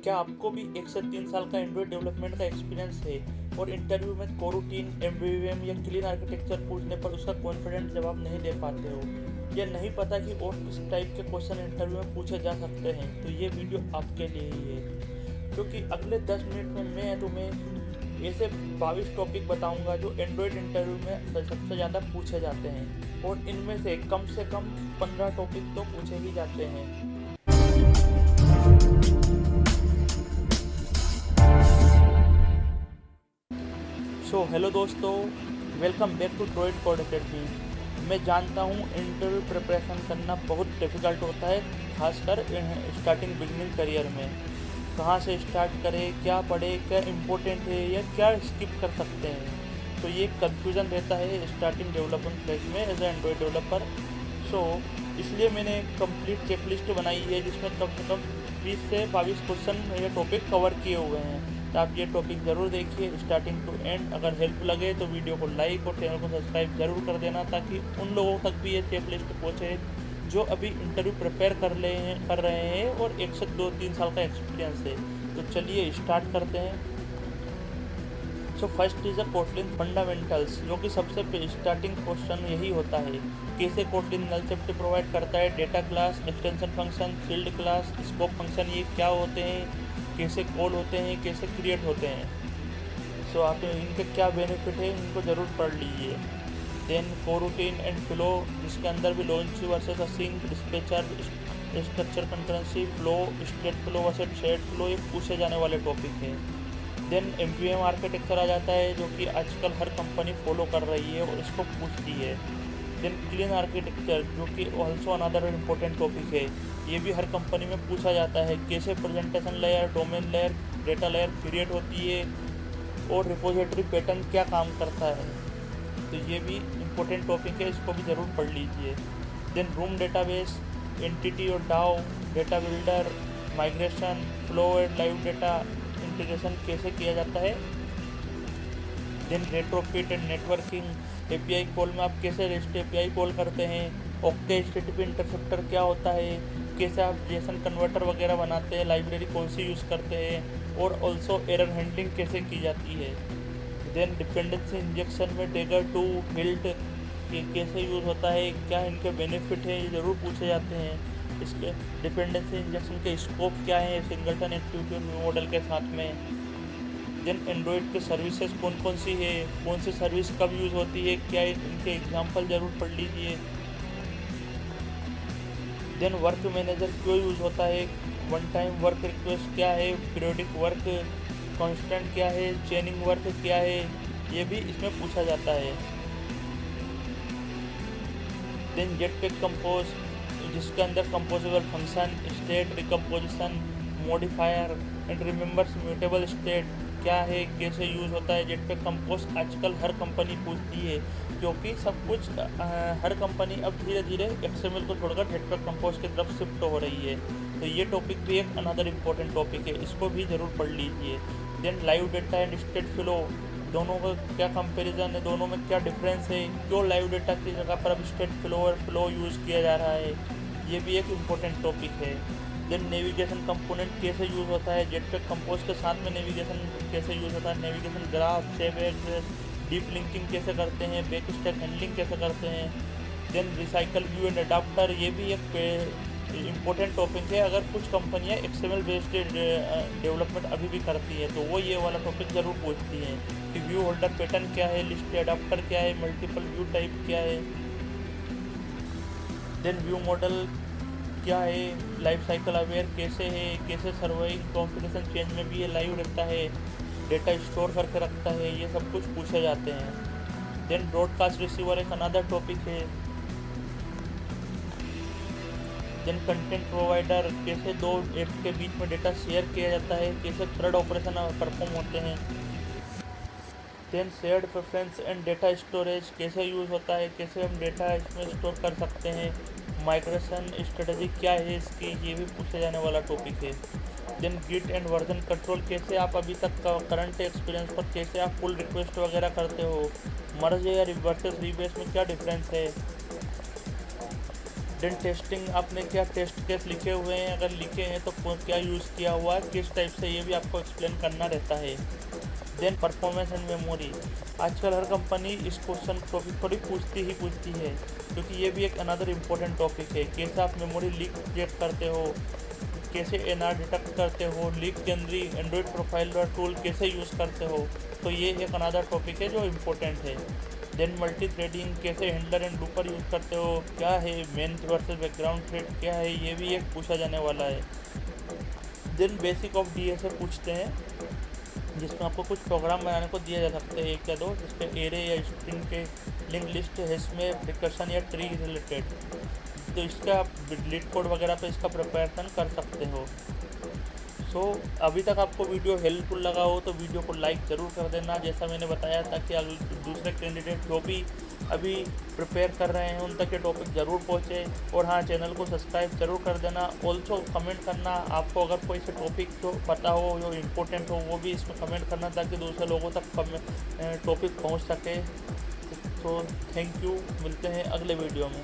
क्या आपको भी 1 से 3 साल का एंड्रॉयड डेवलपमेंट का एक्सपीरियंस है और इंटरव्यू में कोरूटीन, एमवीवीएम या क्लीन आर्किटेक्चर पूछने पर उसका कॉन्फिडेंट जवाब नहीं दे पाते हो, या नहीं पता कि और किस टाइप के क्वेश्चन इंटरव्यू में पूछे जा सकते हैं, तो ये वीडियो आपके लिए ही है। क्योंकि अगले 10 मिनट में मैं तुम्हें ऐसे 22 टॉपिक बताऊंगा जो एंड्रॉयड इंटरव्यू में सबसे ज़्यादा पूछे जाते हैं, और इनमें से कम 15 टॉपिक तो पूछे ही जाते हैं। हेलो दोस्तों, welcome back to Droid Code Academy. मैं जानता हूँ इंटरव्यू प्रिपरेशन करना बहुत डिफ़िकल्ट होता है, खासकर स्टार्टिंग बिगनिंग करियर में। कहाँ से स्टार्ट करें, क्या पढ़े, क्या इम्पोर्टेंट है या क्या स्किप कर सकते हैं, तो ये कन्फ्यूज़न रहता है स्टार्टिंग डेवलपमेंट फेज में एज ए एंड्रॉयड डेवलपर। इसलिए मैंने कंप्लीट चेकलिस्ट बनाई है जिसमें कम से कम 20 से 22 क्वेश्चन या टॉपिक कवर किए हुए हैं। तो आप ये टॉपिक ज़रूर देखिए स्टार्टिंग टू एंड। अगर हेल्प लगे तो वीडियो को लाइक और चैनल को सब्सक्राइब ज़रूर कर देना, ताकि उन लोगों तक भी ये चेकलिस्ट पहुँचे जो अभी इंटरव्यू प्रिपेयर कर रहे हैं और 1 से 2-3 साल का एक्सपीरियंस है। तो चलिए स्टार्ट करते हैं। First is a Kotlin fundamentals, जो कि सबसे स्टार्टिंग क्वेश्चन यही होता है। कैसे कोटलिन नल सेफ्टी प्रोवाइड करता है, data class, extension function, field class, scope function ये क्या होते हैं, कैसे कॉल होते हैं, कैसे क्रिएट होते हैं। आप इनके क्या बेनिफिट है इनको ज़रूर पढ़ लीजिए। देन कोरूटीन एंड फ्लो, जिसके अंदर भी launch versus async, dispatcher, structure concurrency, flow, state flow versus shared flow, ये पूछे जाने वाले टॉपिक हैं। देन एमवीएम आर्किटेक्चर आ जाता है, जो कि आजकल हर कंपनी फॉलो कर रही है और इसको पूछती है। देन क्लीन आर्किटेक्चर, जो कि ऑल्सो अनदर इम्पोर्टेंट टॉपिक है, ये भी हर कंपनी में पूछा जाता है। कैसे presentation layer, domain layer, data layer create होती है और रिपोजिटरी पैटर्न क्या काम करता है, तो ये भी इम्पोर्टेंट टॉपिक है, इसको भी ज़रूर पढ़ लीजिए। देन रूम डेटाबेस, एंटिटी और DAO, data builder, migration, flow and live data integration कैसे किया जाता है। Then retrofit and networking, API call में आप कैसे रेस्ट एपीआई कॉल करते हैं, ओक्टे एचटीटीपी इंटरसेप्टर क्या होता है, कैसे आप जेसन कन्वर्टर वगैरह बनाते हैं, लाइब्रेरी कौन सी यूज़ करते हैं, और ऑल्सो एरर हैंडलिंग कैसे की जाती है। देन डिपेंडेंसी इंजेक्शन में डेगर टू हिल्ट ये कैसे यूज़ होता है, क्या इनके बेनिफिट है, ये ज़रूर पूछे जाते हैं। इसके डिपेंडेंसी इंजेक्शन के स्कोप क्या है सिंगलटन एक्टिविटी मॉडल के साथ में। देन एंड्रॉयड के सर्विसेज कौन कौन सी है, कौन सी सर्विस कब यूज़ होती है, क्या इनके एग्जांपल ज़रूर पढ़ लीजिए। देन वर्क मैनेजर क्यों यूज़ होता है, वन टाइम वर्क रिक्वेस्ट क्या है, पीरियोडिक वर्क कांस्टेंट क्या है, चेनिंग वर्क क्या है, ये भी इसमें पूछा जाता है। देन जेटपैक कंपोज, जिसके अंदर composable function, state recomposition, modifier and remembers mutable state क्या है, कैसे यूज़ होता है। जेटपैक कंपोज आजकल हर कंपनी पूछती है, क्योंकि सब कुछ हर कंपनी अब धीरे धीरे एक्सएमएल को छोड़कर जेटपैक कंपोज की तरफ शिफ्ट हो रही है। तो ये टॉपिक भी एक अनदर इम्पोर्टेंट टॉपिक है, इसको भी ज़रूर पढ़ लीजिए। Then live data and state flow, दोनों का क्या कंपैरिजन है, दोनों में क्या डिफरेंस है, क्यों लाइव डेटा की जगह पर अब स्टेट फ्लो और फ्लो यूज़ किया जा रहा है, ये भी एक इम्पोर्टेंट टॉपिक है। देन नेविगेशन कंपोनेंट कैसे यूज़ होता है, जेटपैक कंपोज के साथ में नेविगेशन कैसे यूज़ होता है, navigation graph, save address, deep linking कैसे करते हैं, बैक स्टैक हैंडलिंग कैसे करते हैं। Then recycle view and adapter, ये भी एक इम्पोर्टेंट टॉपिक है। अगर कुछ कंपनियां एक्सएमएल बेस्ड डेवलपमेंट अभी भी करती है, तो वो ये वाला टॉपिक ज़रूर पूछती हैं कि व्यू होल्डर पैटर्न क्या है, लिस्ट अडाप्टर क्या है, मल्टीपल व्यू टाइप क्या है। देन व्यू मॉडल क्या है, लाइफ साइकिल अवेयर कैसे है, कैसे सर्वाइविंग कॉन्फ़िगरेशन चेंज में भी ये लाइव रहता है, डेटा स्टोर करके रखता है, ये सब कुछ पूछे जाते हैं। देन ब्रॉडकास्ट रिसीवर एक अनदर टॉपिक है। देन कंटेंट प्रोवाइडर, कैसे दो ऐप के बीच में डेटा शेयर किया जाता है, कैसे थ्रेड ऑपरेशन परफॉर्म होते हैं। Then shared preference and data storage कैसे यूज़ होता है, कैसे हम डेटा इसमें स्टोर कर सकते हैं। माइग्रेशन स्ट्रेटजी क्या है इसकी, ये भी पूछे जाने वाला टॉपिक है। Then git and version control, कैसे आप अभी तक का करंट एक्सपीरियंस पर कैसे आप पुल रिक्वेस्ट वगैरह करते हो। मर्ज या वर्सेस रीबेस में क्या डिफरेंस है। देन टेस्टिंग, आपने क्या टेस्ट केस लिखे हुए हैं, अगर लिखे हैं तो क्या यूज़ किया हुआ है, किस टाइप से, ये भी आपको एक्सप्लेन करना रहता है। देन परफॉर्मेंस एंड मेमोरी, आजकल हर कंपनी इस क्वेश्चन को भी थोड़ी पूछती है, क्योंकि ये भी एक अनदर इम्पोर्टेंट टॉपिक है। कैसे आप मेमोरी लीक चेक करते हो, कैसे एनआर डिटेक्ट करते हो, लीक जनरी, एंड्रॉयड प्रोफाइलर टूल कैसे यूज़ करते हो, तो ये एक अनदर टॉपिक है जो इम्पोर्टेंट है। देन मल्टी थ्रेडिंग, कैसे हैंडलर एंड लूपर यूज़ करते हो, क्या है मेन वर्सेस बैकग्राउंड थ्रेड क्या है, ये भी एक पूछा जाने वाला है। देन बेसिक ऑफ डीएसए पूछते हैं, जिसमें आपको कुछ प्रोग्राम बनाने को दिया जा सकते हैं, एक या दो, जिसके एरे या स्ट्रिंग के लिंक लिस्ट है, इसमें प्रिकर्शन या ट्री रिलेटेड, तो इसका आप लीड कोड वगैरह पे इसका प्रिपरेशन कर सकते हो। सो अभी तक आपको वीडियो हेल्पफुल लगा हो तो वीडियो को लाइक ज़रूर कर देना, जैसा मैंने बताया, ताकि दूसरे कैंडिडेट जो भी अभी प्रिपेयर कर रहे हैं उन तक ये टॉपिक ज़रूर पहुँचे। और हाँ, चैनल को सब्सक्राइब ज़रूर कर देना। ऑल्सो कमेंट करना, आपको अगर कोई से टॉपिक जो पता हो, जो इम्पोर्टेंट हो, वो भी इसमें कमेंट करना, ताकि दूसरे लोगों तक टॉपिक पहुँच सके। तो थैंक यू, मिलते हैं अगले वीडियो में।